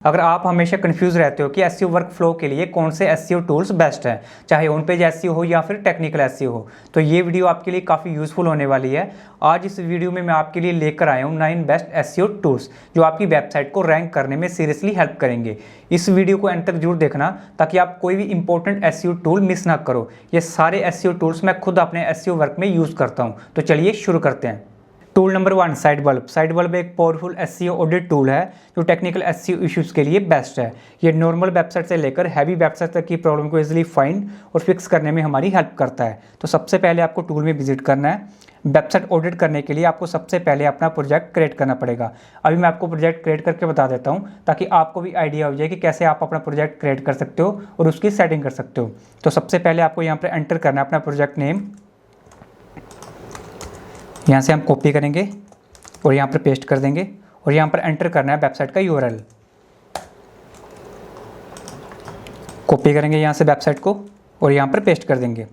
अगर आप हमेशा कंफ्यूज रहते हो कि एसईओ वर्क फ्लो के लिए कौन से एसईओ टूल्स बेस्ट हैं, चाहे ऑन पेज एसईओ हो या फिर टेक्निकल एसईओ हो, तो ये वीडियो आपके लिए काफ़ी यूजफुल होने वाली है। आज इस वीडियो में मैं आपके लिए लेकर आया हूँ 9 बेस्ट एसईओ टूल्स जो आपकी वेबसाइट को रैंक करने में सीरियसली हेल्प करेंगे। इस वीडियो को एंड तक जरूर देखना ताकि आप कोई भी इंपॉर्टेंट एसईओ टूल मिस ना करो। ये सारे एसईओ टूल्स मैं खुद अपने एसईओ वर्क में यूज़ करता हूँ। तो चलिए शुरू करते हैं। Tool number 1, साइटबल्ब। साइटबल्ब एक पावरफुल एसईओ ऑडिट टूल है जो टेक्निकल एसईओ इश्यूज के लिए बेस्ट है। ये नॉर्मल वेबसाइट से लेकर हैवी वेबसाइट तक की प्रॉब्लम को इजीली फाइंड और फिक्स करने में हमारी हेल्प करता है। तो सबसे पहले आपको टूल में विजिट करना है। वेबसाइट ऑडिट करने के लिए आपको सबसे पहले अपना प्रोजेक्ट क्रिएट करना पड़ेगा। अभी मैं आपको प्रोजेक्ट क्रिएट करके बता देता हूँ ताकि आपको भी आइडिया हो जाए कि कैसे आप अपना प्रोजेक्ट क्रिएट कर सकते हो और उसकी सेटिंग कर सकते हो। तो सबसे पहले आपको यहाँ पर एंटर करना है अपना प्रोजेक्ट नेम। यहाँ से हम कॉपी करेंगे और यहाँ पर पेस्ट कर देंगे और यहाँ पर एंटर करना है वेबसाइट का यूआरएल। कॉपी करेंगे यहाँ से वेबसाइट को और यहाँ पर पेस्ट कर देंगे।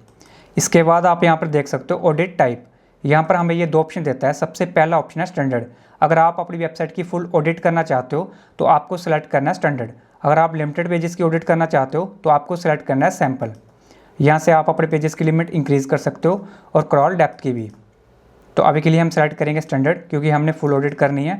इसके बाद आप यहाँ पर देख सकते हो ऑडिट टाइप। यहाँ पर हमें ये दो ऑप्शन देता है। सबसे पहला ऑप्शन है स्टैंडर्ड। अगर आप अपनी वेबसाइट की फुल ऑडिट करना चाहते हो तो आपको सेलेक्ट करना है स्टैंडर्ड। अगर आप लिमिटेड पेजेस की ऑडिट करना चाहते हो तो आपको सेलेक्ट करना है सैम्पल। यहाँ से आप अपने पेजेस की लिमिट इंक्रीज़ कर सकते हो और क्रॉल डेप्थ की भी। तो अभी के लिए हम सेलेक्ट करेंगे स्टैंडर्ड क्योंकि हमने फुल ऑडिट करनी है।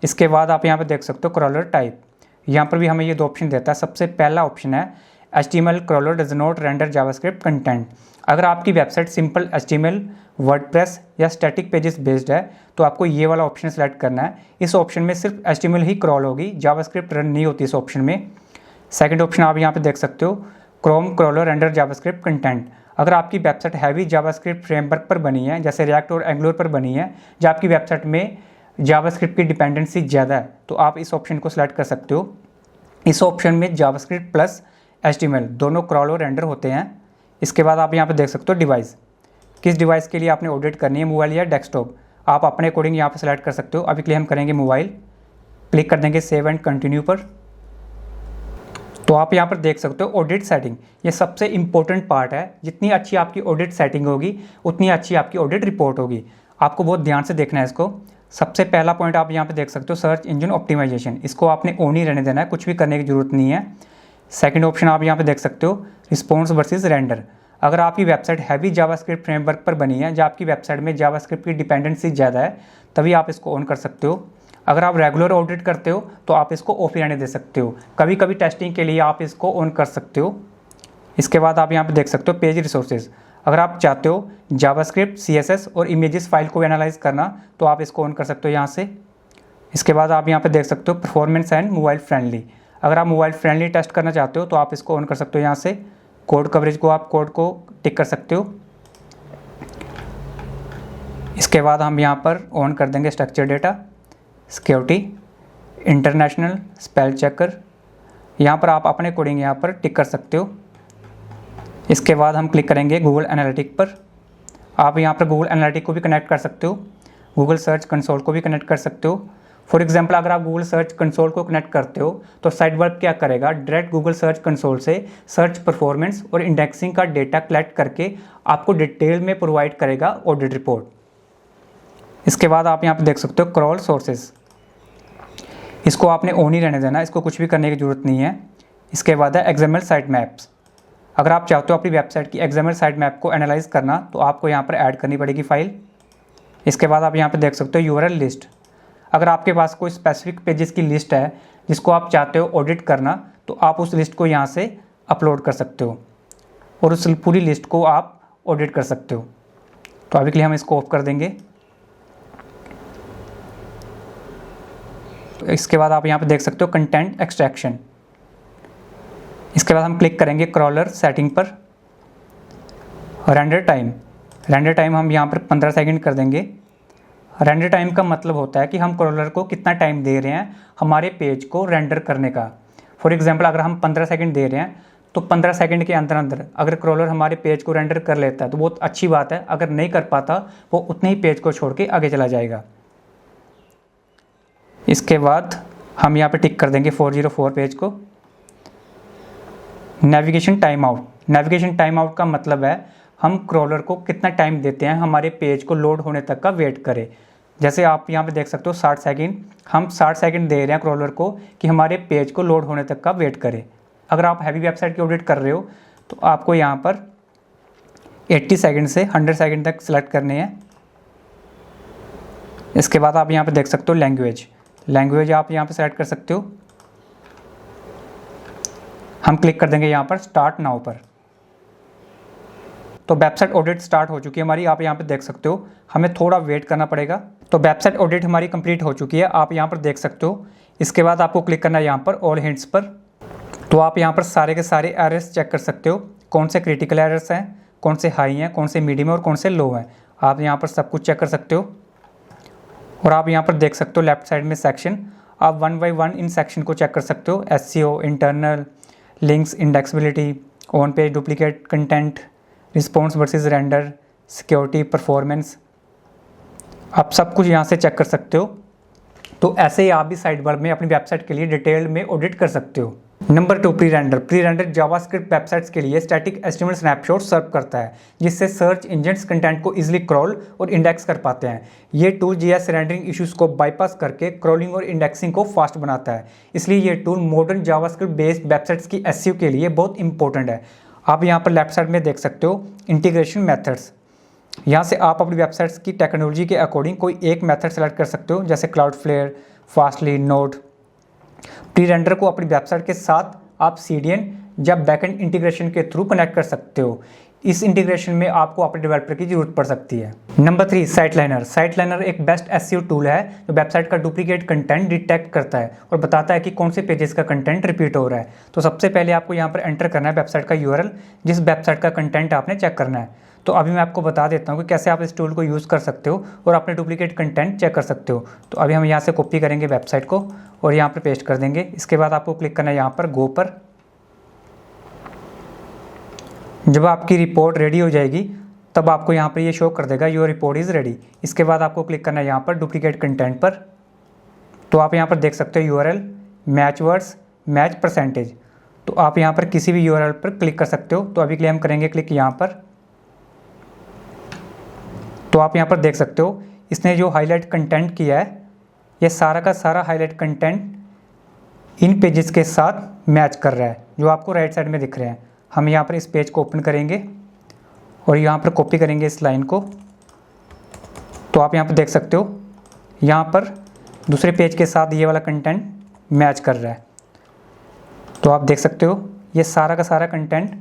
इसके बाद आप यहाँ पर देख सकते हो क्रॉलर टाइप। यहाँ पर भी हमें ये दो ऑप्शन देता है। सबसे पहला ऑप्शन है HTML crawler does not render JavaScript content. अगर आपकी वेबसाइट सिंपल HTML, वर्डप्रेस या स्टैटिक पेजेस बेस्ड है तो आपको ये वाला ऑप्शन सेलेक्ट करना है। इस ऑप्शन में सिर्फ HTML ही क्रॉल होगी, जावास्क्रिप्ट रन नहीं होती इस ऑप्शन में। सेकेंड ऑप्शन आप यहाँ पर देख सकते हो Chrome crawler render JavaScript content. अगर आपकी वेबसाइट हैवी जावास्क्रिप्ट फ्रेमवर्क पर बनी है जैसे रिएक्ट और एंगुलर पर बनी है, जब आपकी वेबसाइट में जावास्क्रिप्ट की डिपेंडेंसी ज़्यादा है तो आप इस ऑप्शन को सिलेक्ट कर सकते हो। इस ऑप्शन में जावास्क्रिप्ट प्लस HTML दोनों क्रॉल और रेंडर होते हैं। इसके बाद आप यहाँ पर देख सकते हो डिवाइस। किस डिवाइस के लिए आपने ऑडिट करनी है, मोबाइल या डेस्कटॉप, आप अपने अकॉर्डिंग यहाँ पर सिलेक्ट कर सकते हो। अभी के लिए हम करेंगे मोबाइल। क्लिक कर देंगे सेव एंड कंटिन्यू पर। तो आप यहाँ पर देख सकते हो ऑडिट सेटिंग। ये सबसे इंपॉर्टेंट पार्ट है। जितनी अच्छी आपकी ऑडिट सेटिंग होगी उतनी अच्छी आपकी ऑडिट रिपोर्ट होगी। आपको बहुत ध्यान से देखना है इसको। सबसे पहला पॉइंट आप यहाँ पे देख सकते हो सर्च इंजन ऑप्टिमाइजेशन। इसको आपने ऑन ही रहने देना है, कुछ भी करने की जरूरत नहीं है। सेकंड ऑप्शन आप यहाँ पे देख सकते हो रिस्पॉन्स वर्सेस रेंडर। अगर आपकी वेबसाइट हैवी जावास्क्रिप्ट फ्रेमवर्क पर बनी है, जब आपकी वेबसाइट में जावास्क्रिप्ट की डिपेंडेंसी ज़्यादा है, तभी आप इसको ऑन कर सकते हो। अगर आप रेगुलर ऑडिट करते हो तो आप इसको ऑफ ही रहने दे सकते हो। कभी कभी टेस्टिंग के लिए आप इसको ऑन कर सकते हो। इसके बाद आप यहाँ पे देख सकते हो पेज रिसोर्सेज। अगर आप चाहते हो जावास्क्रिप्ट, CSS और इमेजेस फाइल को एनालाइज करना तो आप इसको ऑन कर सकते हो यहाँ से। इसके बाद आप यहाँ पे देख सकते हो परफॉर्मेंस एंड मोबाइल फ्रेंडली। अगर आप मोबाइल फ्रेंडली टेस्ट करना चाहते हो तो आप इसको ऑन कर सकते हो यहाँ से। कोड कवरेज को आप कोड को टिक कर सकते हो। इसके बाद हम यहाँ पर ऑन कर देंगे structure data, security, international, spell checker. यहाँ पर आप अपने कोडिंग यहाँ पर टिक कर सकते हो। इसके बाद हम क्लिक करेंगे गूगल एनालिटिक पर। आप यहाँ पर गूगल एनालिटिक को भी कनेक्ट कर सकते हो, गूगल सर्च कंसोल को भी कनेक्ट कर सकते हो। फॉर एग्जांपल अगर आप गूगल सर्च कंसोल को कनेक्ट करते हो तो साइटबल्ब क्या करेगा, डायरेक्ट गूगल सर्च कंसोल से सर्च परफॉर्मेंस और इंडेक्सिंग का डेटा कलेक्ट करके आपको डिटेल में प्रोवाइड करेगा ऑडिट रिपोर्ट। इसके बाद आप यहाँ पर देख सकते हो क्रॉल सोर्सेज। इसको आपने ऑन ही रहने देना, इसको कुछ भी करने की ज़रूरत नहीं है। इसके बाद है XML साइट मैप्स। अगर आप चाहते हो अपनी वेबसाइट की XML साइट मैप को एनालाइज करना तो आपको यहाँ पर ऐड करनी पड़ेगी फाइल। इसके बाद आप यहाँ पर देख सकते हो URL लिस्ट। अगर आपके पास कोई स्पेसिफिक पेजेस की लिस्ट है जिसको आप चाहते हो ऑडिट करना तो आप उस लिस्ट को यहाँ से अपलोड कर सकते हो और उस पूरी लिस्ट को आप ऑडिट कर सकते हो। तो अभी के लिए हम इसको ऑफ कर देंगे। इसके बाद आप यहाँ पे देख सकते हो कंटेंट एक्सट्रैक्शन। इसके बाद हम क्लिक करेंगे क्रॉलर सेटिंग पर। रेंडर टाइम हम यहाँ पर 15 सेकंड कर देंगे। रेंडर टाइम का मतलब होता है कि हम क्रॉलर को कितना टाइम दे रहे हैं हमारे पेज को रेंडर करने का। फॉर एग्जांपल अगर हम 15 सेकंड दे रहे हैं तो 15 सेकंड के अंदर अंदर अगर क्रॉलर हमारे पेज को रेंडर कर लेता है तो बहुत अच्छी बात है। अगर नहीं कर पाता वो उतने ही पेज को छोड़ के आगे चला जाएगा। इसके बाद हम यहाँ पे टिक कर देंगे 404 पेज को। नेविगेशन टाइम आउट का मतलब है हम क्रॉलर को कितना टाइम देते हैं हमारे पेज को लोड होने तक का वेट करे। जैसे आप यहाँ पे देख सकते हो 60 सेकंड, हम 60 सेकंड दे रहे हैं क्रॉलर को कि हमारे पेज को लोड होने तक का वेट करे। अगर आप हैवी वेबसाइट की ऑडिट कर रहे हो तो आपको यहाँ पर 80 सेकंड से 100 सेकंड तक सिलेक्ट करने हैं। इसके बाद आप यहाँ पे देख सकते हो लैंग्वेज आप यहाँ पे सेलेक्ट कर सकते हो। हम क्लिक कर देंगे यहाँ पर स्टार्ट नाउ पर। तो वेबसाइट ऑडिट स्टार्ट हो चुकी है हमारी, आप यहाँ पे देख सकते हो। हमें थोड़ा वेट करना पड़ेगा। तो वेबसाइट ऑडिट हमारी कंप्लीट हो चुकी है, आप यहाँ पर देख सकते हो। इसके बाद आपको क्लिक करना है यहाँ पर ऑल हिंट्स पर। तो आप यहाँ पर सारे के सारे एरर्स चेक कर सकते हो, कौन से क्रिटिकल एरर्स हैं, कौन से हाई हैं, कौन से मीडियम और कौन से लो हैं। आप यहाँ पर सब कुछ चेक कर सकते हो। और आप यहाँ पर देख सकते हो लेफ्ट साइड में सेक्शन, आप 1 बाय 1 इन सेक्शन को चेक कर सकते हो। SEO, internal links, indexability, on page duplicate content, response versus render, security, performance, आप सब कुछ यहाँ से चेक कर सकते हो। तो ऐसे ही आप भी साइड बार में अपनी वेबसाइट के लिए डिटेल में ऑडिट कर सकते हो। Number 2, pre render JavaScript websites के लिए स्टैटिक HTML स्नैपशॉट सर्व करता है, जिससे सर्च इंजन्स कंटेंट को इजीली क्रॉल और इंडेक्स कर पाते हैं। ये टूल JS रेंडरिंग इश्यूज को बाईपास करके क्रॉलिंग और इंडेक्सिंग को फास्ट बनाता है। इसलिए ये tool modern JavaScript based websites की SEO के लिए बहुत इंपॉर्टेंट है। आप यहाँ पर लेफ्ट साइड में देख सकते हो इंटीग्रेशन मेथड्स। यहाँ से आप अपनी वेबसाइट्स की टेक्नोलॉजी के अकॉर्डिंग कोई एक मेथड सेलेक्ट कर सकते हो, जैसे Cloudflare, fastly, node. Pre render को अपनी वेबसाइट के साथ आप CDN या बैकएंड इंटीग्रेशन के थ्रू कनेक्ट कर सकते हो। इस इंटीग्रेशन में आपको अपने डेवलपर की जरूरत पड़ सकती है। नंबर 3, साइटलाइनर एक बेस्ट SEO टूल है जो वेबसाइट का डुप्लीकेट कंटेंट डिटेक्ट करता है और बताता है कि कौन से पेजेस का कंटेंट रिपीट हो रहा है। तो सबसे पहले आपको यहाँ पर एंटर करना है वेबसाइट का URL, जिस वेबसाइट का कंटेंट आपने चेक करना है। तो अभी मैं आपको बता देता हूँ कि कैसे आप इस टूल को यूज़ कर सकते हो और अपने डुप्लीकेट कंटेंट चेक कर सकते हो। तो अभी हम यहाँ से कॉपी करेंगे वेबसाइट को और यहाँ पर पेस्ट कर देंगे। इसके बाद आपको क्लिक करना है यहाँ पर गो पर। जब आपकी रिपोर्ट रेडी हो जाएगी तब आपको यहाँ पर ये शो कर देगा योर रिपोर्ट इज़ रेडी। इसके बाद आपको क्लिक करना है यहाँ पर डुप्लीकेट कंटेंट पर। तो आप यहाँ पर देख सकते हो URL, match words, match percentage. तो आप यहाँ पर किसी भी URL पर क्लिक कर सकते हो। तो अभी के लिए हम करेंगे क्लिक यहाँ पर। तो आप यहाँ पर देख सकते हो इसने जो हाईलाइट कंटेंट किया है, ये सारा का सारा हाईलाइट कंटेंट इन पेजेस के साथ मैच कर रहा है, जो आपको राइट साइड में दिख रहे हैं। हम यहाँ पर इस पेज को ओपन करेंगे और यहाँ पर कॉपी करेंगे इस लाइन को। तो आप यहाँ पर देख सकते हो यहाँ पर दूसरे पेज के साथ ये वाला कंटेंट मैच कर रहा है। तो आप देख सकते हो ये सारा का सारा कंटेंट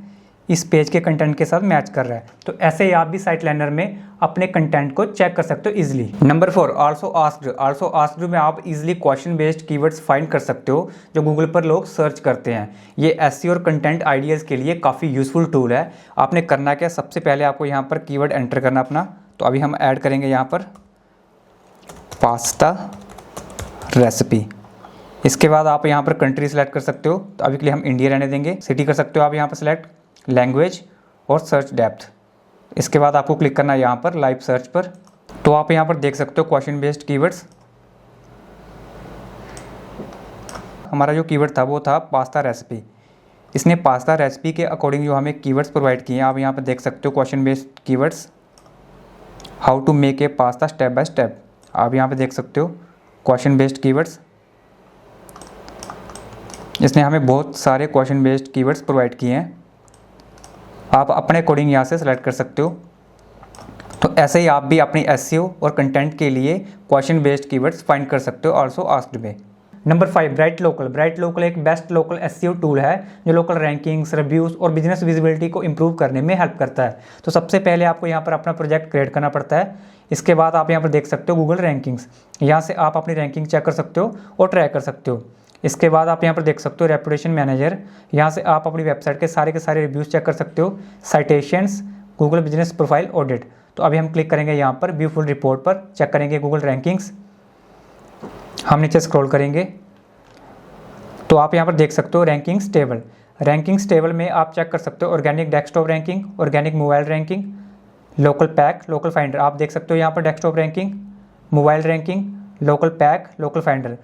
इस पेज के कंटेंट के साथ मैच कर रहा है। तो ऐसे ही आप भी साइटलाइनर में अपने कंटेंट को चेक कर सकते हो इजीली। नंबर 4, आल्सो आस्क्ड में आप easily question based keywords find कर सकते हो जो गूगल पर लोग सर्च करते हैं। ये SEO और कंटेंट आइडियाज़ के लिए काफ़ी यूज़फुल टूल है। आपने करना क्या, सबसे पहले आपको यहाँ पर कीवर्ड एंटर करना अपना। तो अभी हम ऐड करेंगे यहाँ पर पास्ता रेसिपी। इसके बाद आप यहाँ पर कंट्री सेलेक्ट कर सकते हो। तो अभी के लिए हम इंडिया रहने देंगे। सिटी कर सकते हो आप यहाँ पर सेलेक्ट, लैंग्वेज और सर्च डेप्थ। इसके बाद आपको क्लिक करना है यहाँ पर लाइव सर्च पर। तो आप यहाँ पर देख सकते हो क्वेश्चन बेस्ड कीवर्ड्स। हमारा जो कीवर्ड था वो था पास्ता रेसिपी। इसने पास्ता रेसिपी के अकॉर्डिंग जो हमें कीवर्ड्स प्रोवाइड किए हैं। आप यहाँ पर देख सकते हो question based keywords, how to make a pasta step by step. आप यहाँ पर देख सकते हो क्वेश्चन बेस्ड कीवर्ड्स। इसने हमें बहुत सारे क्वेश्चन बेस्ड कीवर्ड्स प्रोवाइड किए हैं। आप अपने अकॉर्डिंग यहाँ से सेलेक्ट कर सकते हो। तो ऐसे ही आप भी अपनी SEO और कंटेंट के लिए क्वेश्चन बेस्ड कीवर्ड्स फाइंड कर सकते हो आल्सो आस्क्ड में। नंबर 5, ब्राइट लोकल एक बेस्ट लोकल SEO टूल है जो लोकल रैंकिंग्स, रिव्यूज़ और बिजनेस विजिबिलिटी को इंप्रूव करने में हेल्प करता है। तो सबसे पहले आपको यहाँ पर अपना प्रोजेक्ट क्रिएट करना पड़ता है। इसके बाद आप यहाँ पर देख सकते हो गूगल रैंकिंग्स। यहाँ से आप अपनी रैंकिंग चेक कर सकते हो और ट्रैक कर सकते हो। इसके बाद आप यहाँ पर देख सकते हो रेपुटेशन मैनेजर। यहाँ से आप अपनी वेबसाइट के सारे रिव्यूज़ चेक कर सकते हो। Citations, Google business profile audit. तो अभी हम क्लिक करेंगे यहाँ पर व्यू फुल रिपोर्ट पर, चेक करेंगे गूगल रैंकिंग्स। हम नीचे स्क्रॉल करेंगे तो आप यहाँ पर देख सकते हो रैंकिंग्स टेबल। रैंकिंग्स टेबल में आप चेक कर सकते हो organic desktop ranking, organic mobile ranking, local pack, local finder. आप देख सकते हो यहाँ पर desktop ranking, mobile ranking, local pack, local finder.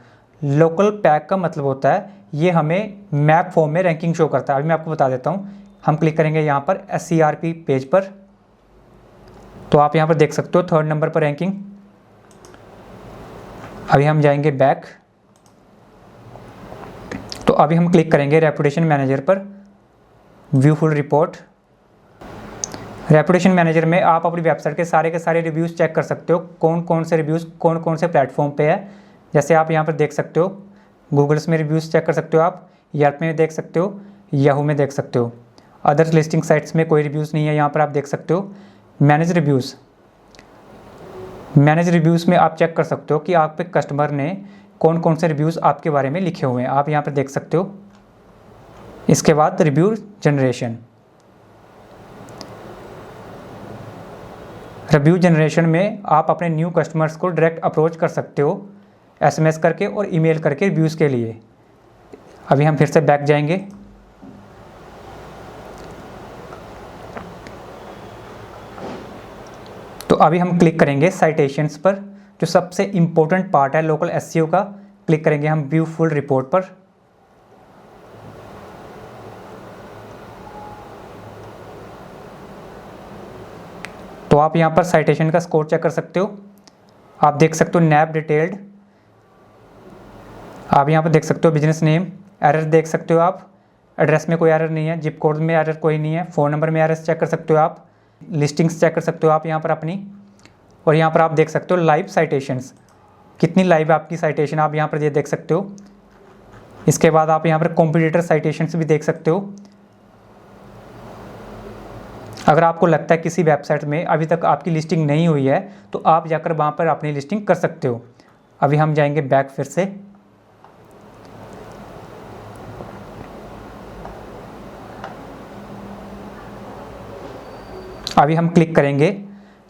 Local pack का मतलब होता है ये हमें मैप फॉर्म में रैंकिंग शो करता है। अभी मैं आपको बता देता हूँ। हम क्लिक करेंगे यहाँ पर SERP पेज पर। तो आप यहाँ पर देख सकते हो 3rd नंबर पर रैंकिंग। अभी हम जाएंगे बैक। तो अभी हम क्लिक करेंगे रेपुटेशन मैनेजर पर, view full report. Reputation manager में आप अपनी वेबसाइट के सारे रिव्यूज़ चेक कर सकते हो, कौन कौन से रिव्यूज़ कौन कौन से प्लेटफॉर्म पे है। जैसे आप यहाँ पर देख सकते हो, गूगल्स में रिव्यूज़ चेक कर सकते हो, आप यल्प में देख सकते हो, याहू में देख सकते हो। अदर्स लिस्टिंग साइट्स में कोई रिव्यूज़ नहीं है, यहाँ पर आप देख सकते हो। मैनेज रिव्यूज़ में आप चेक कर सकते हो कि आप पे कस्टमर ने कौन कौन से रिव्यूज़ आपके बारे में लिखे हुए हैं, आप यहाँ पर देख सकते हो। इसके बाद रिव्यू जनरेशन में आप अपने न्यू कस्टमर्स को डायरेक्ट अप्रोच कर सकते हो, SMS करके और ईमेल करके रिव्यूज़ के लिए। अभी हम फिर से बैक जाएंगे। तो अभी हम क्लिक करेंगे साइटेशंस पर, जो सबसे इम्पोर्टेंट पार्ट है लोकल SEO का। क्लिक करेंगे हम व्यू फुल रिपोर्ट पर। तो आप यहाँ पर साइटेशन का स्कोर चेक कर सकते हो। आप देख सकते हो नैब डिटेल्ड, आप यहाँ पर देख सकते हो बिजनेस नेम, एरर देख सकते हो आप, एड्रेस में कोई एरर नहीं है, जिप कोड में एरर कोई नहीं है, फ़ोन नंबर में एरर चेक कर सकते हो आप, लिस्टिंग्स चेक कर सकते हो आप यहाँ पर अपनी। और यहाँ पर आप देख सकते हो लाइव साइटेशंस, कितनी लाइव आपकी साइटेशन आप यहाँ पर ये देख सकते हो। इसके बाद आप यहाँ पर कॉम्पिटिटर साइटेशंस भी देख सकते हो। अगर आपको लगता है किसी वेबसाइट में अभी तक आपकी लिस्टिंग नहीं हुई है, तो आप जाकर वहाँ पर अपनी लिस्टिंग कर सकते हो। अभी हम जाएंगे बैक फिर से। अभी हम क्लिक करेंगे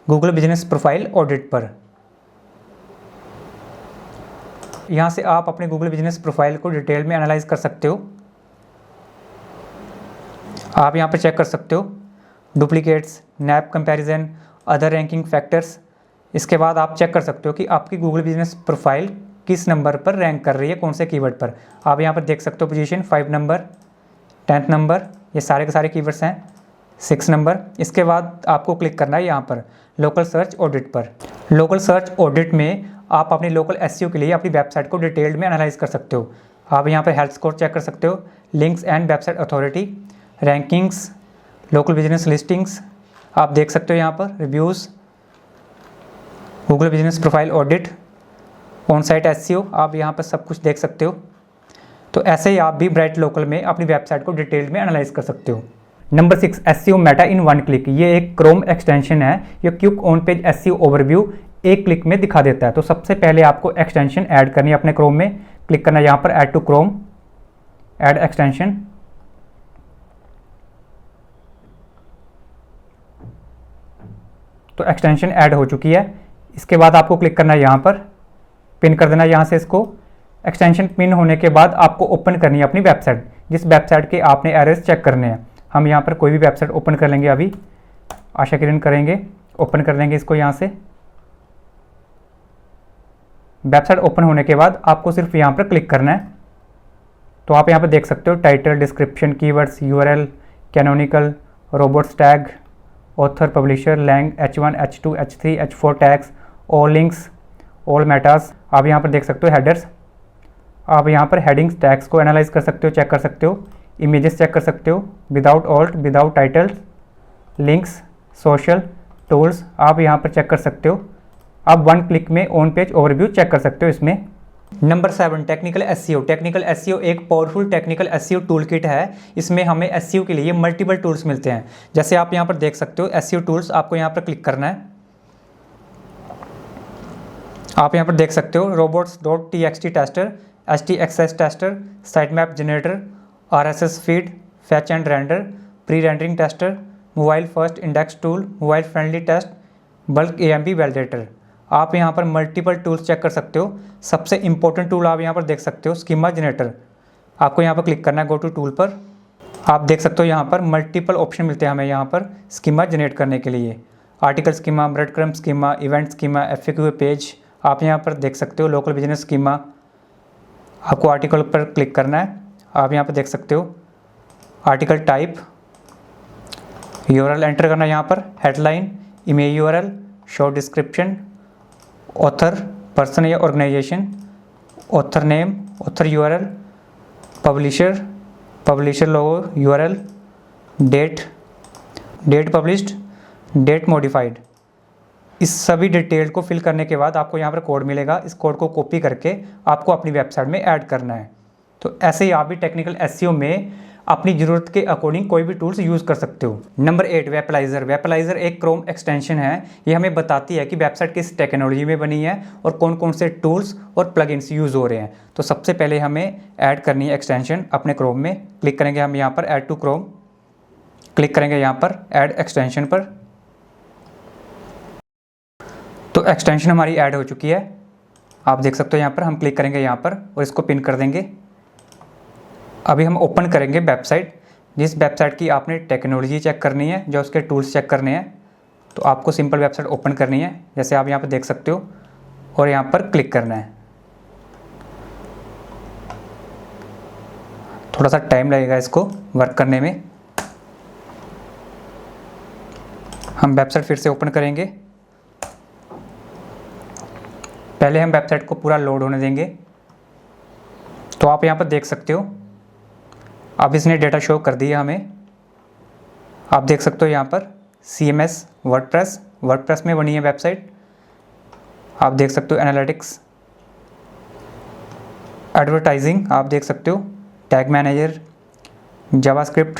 गूगल बिजनेस प्रोफाइल ऑडिट पर। यहाँ से आप अपने गूगल बिजनेस प्रोफाइल को डिटेल में एनालाइज कर सकते हो। आप यहाँ पर चेक कर सकते हो duplicates, nap comparison, other ranking factors. इसके बाद आप चेक कर सकते हो कि आपकी गूगल बिजनेस प्रोफाइल किस नंबर पर रैंक कर रही है, कौन से कीवर्ड पर। आप यहाँ पर देख सकते हो पोजीशन 5 नंबर, 10th नंबर, ये सारे के सारे कीवर्ड्स हैं, 6 नंबर। इसके बाद आपको क्लिक करना है यहाँ पर लोकल सर्च ऑडिट पर। लोकल सर्च ऑडिट में आप अपनी लोकल SEO के लिए अपनी वेबसाइट को डिटेल्ड में एनालाइज कर सकते हो। आप यहाँ पर हेल्थ स्कोर चेक कर सकते हो, links and website authority, rankings, local business listings आप देख सकते हो यहाँ पर, reviews, Google business profile audit, on site SEO, आप यहाँ पर सब कुछ देख सकते हो। तो ऐसे ही आप भी ब्राइट लोकल में अपनी वेबसाइट को डिटेल में एनालाइज कर सकते हो। नंबर 6, SEO मेटा इन 1 क्लिक। ये एक क्रोम एक्सटेंशन है, ये quick on page SEO overview एक क्लिक में दिखा देता है। तो सबसे पहले आपको एक्सटेंशन ऐड करनी है अपने क्रोम में। क्लिक करना है यहाँ पर add to Chrome, add extension. तो एक्सटेंशन ऐड हो चुकी है। इसके बाद आपको क्लिक करना है यहाँ पर, पिन कर देना है यहाँ से इसको। एक्सटेंशन पिन होने के बाद आपको ओपन करनी है अपनी वेबसाइट, जिस वेबसाइट के आपने एरर्स चेक करने हैं। हम यहाँ पर कोई भी वेबसाइट ओपन कर लेंगे, अभी आशा किरण करेंगे, ओपन कर लेंगे इसको यहाँ से। वेबसाइट ओपन होने के बाद आपको सिर्फ यहाँ पर क्लिक करना है। तो आप यहाँ पर देख सकते हो title, description, keywords, URL, canonical, robots tag, author, publisher, lang, H1, H2, H3, H4 tags, all links, all metas. आप यहाँ पर देख सकते हो हेडर्स। आप यहाँ पर हेडिंग्स टैग्स को एनालाइज कर सकते हो, चेक कर सकते हो। इमेजेस चेक कर सकते हो, without alt, without titles, links, social, tools आप यहाँ पर चेक कर सकते हो। आप 1 क्लिक में ऑन पेज ओवरव्यू चेक कर सकते हो इसमें। Number 7, technical SEO। Technical SEO एक powerful technical SEO tool kit है। इसमें हमें SEO के लिए मल्टीपल टूल्स मिलते हैं। जैसे आप यहाँ पर देख सकते हो SEO टूल्स, आपको यहाँ पर क्लिक करना है। आप यहाँ पर देख सकते हो robots.txt tester, htaccess tester, sitemap generator, RSS feed, fetch and render, pre rendering tester, mobile first index tool, mobile friendly test, bulk AMP validator. आप यहाँ पर मल्टीपल टूल्स चेक कर सकते हो। सबसे इंपॉर्टेंट टूल आप यहाँ पर देख सकते हो स्कीमा जनरेटर। आपको यहाँ पर क्लिक करना है गो टू टूल पर। आप देख सकते हो यहाँ पर मल्टीपल ऑप्शन मिलते हैं हमें यहाँ पर स्कीमा जनरेट करने के लिए। Article schema, bread crumb schema, event schema, FAQ page. आप यहाँ पर देख सकते हो लोकल बिजनेस स्कीमा। आपको आर्टिकल पर क्लिक करना है। आप यहाँ पर देख सकते हो आर्टिकल टाइप, URL एंटर करना है यहाँ पर, headline, image URL, short description, author, person या organisation, author name, author URL, publisher, publisher logo, URL, date, date published, date modified. इस सभी डिटेल को फिल करने के बाद आपको यहाँ पर कोड मिलेगा। इस कोड को कॉपी करके आपको अपनी वेबसाइट में ऐड करना है। तो ऐसे ही आप भी टेक्निकल एसईओ में अपनी ज़रूरत के अकॉर्डिंग कोई भी टूल्स यूज़ कर सकते हो। नंबर 8, वेपलाइज़र। वेपलाइज़र एक क्रोम एक्सटेंशन है। ये हमें बताती है कि वेबसाइट किस टेक्नोलॉजी में बनी है और कौन कौन से टूल्स और प्लगइन्स यूज़ हो रहे हैं। तो सबसे पहले हमें ऐड करनी है एक्सटेंशन अपने क्रोम में। क्लिक करेंगे हम यहाँ पर ऐड टू क्रोम, क्लिक करेंगे यहाँ पर ऐड एक्सटेंशन पर। तो एक्सटेंशन हमारी ऐड हो चुकी है, आप देख सकते हो यहाँ पर। हम क्लिक करेंगे यहाँ पर और इसको पिन कर देंगे। अभी हम ओपन करेंगे वेबसाइट, जिस वेबसाइट की आपने टेक्नोलॉजी चेक करनी है, जो उसके टूल्स चेक करने हैं। तो आपको सिंपल वेबसाइट ओपन करनी है, जैसे आप यहाँ पर देख सकते हो, और यहाँ पर क्लिक करना है। थोड़ा सा टाइम लगेगा इसको वर्क करने में। हम वेबसाइट फिर से ओपन करेंगे। पहले हम वेबसाइट को पूरा लोड होने देंगे। तो आप यहाँ पर देख सकते हो, अब इसने डेटा शो कर दिया हमें। आप देख सकते हो यहाँ पर CMS वर्डप्रेस में बनी है वेबसाइट। आप देख सकते हो एनालिटिक्स, एडवर्टाइजिंग, आप देख सकते हो tag manager, JavaScript,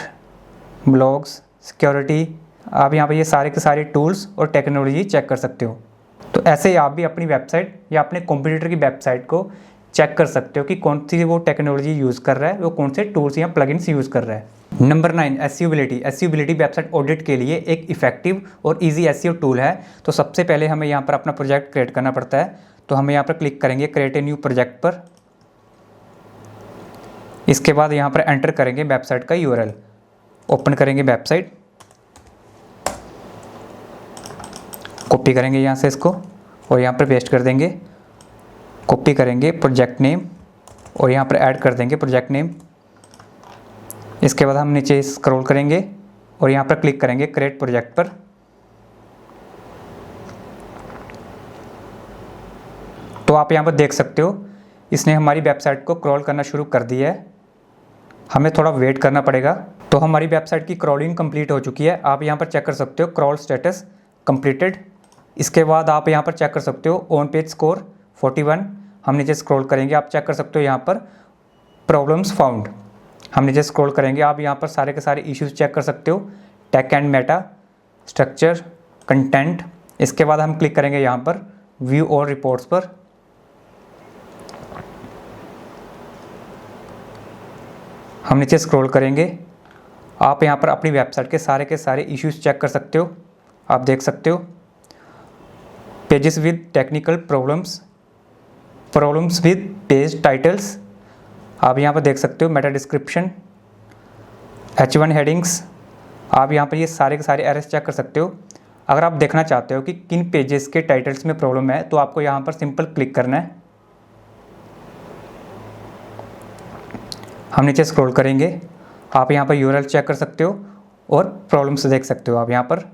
blogs, security. आप यहाँ पर ये सारे के सारे टूल्स और टेक्नोलॉजी चेक कर सकते हो। तो ऐसे ही आप भी अपनी वेबसाइट या अपने कंप्यूटर की वेबसाइट को चेक कर सकते हो कि कौन सी वो टेक्नोलॉजी यूज़ कर रहा है, वो कौन से टूल्स या प्लगइन्स यूज़ कर रहा है। नंबर 9, एसईओबिलिटी। एसईओबिलिटी वेबसाइट ऑडिट के लिए एक इफेक्टिव और इजी एसईओ टूल है। तो सबसे पहले हमें यहाँ पर अपना प्रोजेक्ट क्रिएट करना पड़ता है। तो हम यहाँ पर क्लिक करेंगे क्रिएट ए न्यू प्रोजेक्ट पर। इसके बाद यहाँ पर एंटर करेंगे वेबसाइट का यूआरएल, ओपन करेंगे वेबसाइट, कॉपी करेंगे यहाँ से इसको और यहाँ पर पेस्ट कर देंगे। कॉपी करेंगे प्रोजेक्ट नेम और यहाँ पर ऐड कर देंगे प्रोजेक्ट नेम। इसके बाद हम नीचे स्क्रॉल करेंगे और यहाँ पर क्लिक करेंगे क्रिएट प्रोजेक्ट पर। तो आप यहाँ पर देख सकते हो इसने हमारी वेबसाइट को क्रॉल करना शुरू कर दिया है। हमें थोड़ा वेट करना पड़ेगा। तो हमारी वेबसाइट की क्रॉलिंग कंप्लीट हो चुकी है। आप यहाँ पर चेक कर सकते हो क्रॉल स्टेटस कंप्लीटेड। इसके बाद आप यहाँ पर चेक कर सकते हो ऑन पेज स्कोर 41। हम नीचे स्क्रॉल करेंगे, आप चेक कर सकते हो यहाँ पर प्रॉब्लम्स फाउंड। हम नीचे स्क्रॉल करेंगे, आप यहाँ पर सारे के सारे इश्यूज चेक कर सकते हो, tech and meta, structure, content. इसके बाद हम क्लिक करेंगे यहाँ पर व्यू और रिपोर्ट्स पर। हम नीचे स्क्रॉल करेंगे, आप यहाँ पर अपनी वेबसाइट के सारे इश्यूज चेक कर सकते हो। आप देख सकते हो pages with technical problems with page titles. आप यहाँ पर देख सकते हो मेटा डिस्क्रिप्शन, H1 हेडिंग्स। आप यहाँ पर ये सारे के सारे एरर्स चेक कर सकते हो। अगर आप देखना चाहते हो कि किन पेजेस के टाइटल्स में प्रॉब्लम है, तो आपको यहाँ पर सिंपल क्लिक करना है। हम नीचे स्क्रॉल करेंगे, आप यहाँ पर यूआरएल चेक कर सकते हो और प्रॉब्लम्स देख सकते हो आप यहाँ पर।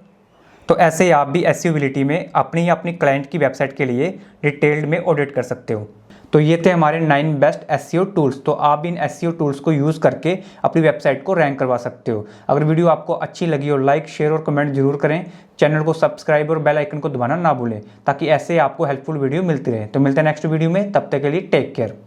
तो ऐसे ही आप भी एसईओबिलिटी में अपनी या अपनी क्लाइंट की वेबसाइट के लिए डिटेल्ड में ऑडिट कर सकते हो। तो ये थे हमारे 9 बेस्ट एसईओ टूल्स। तो आप भी इन एसईओ टूल्स को यूज़ करके अपनी वेबसाइट को रैंक करवा सकते हो। अगर वीडियो आपको अच्छी लगी हो, लाइक, शेयर और कमेंट जरूर करें। चैनल को सब्सक्राइब और बेल आइकन को दबाना ना भूलें, ताकि ऐसे आपको हेल्पफुल वीडियो मिलती रहे। तो मिलते हैं नेक्स्ट वीडियो में, तब तक के लिए टेक केयर।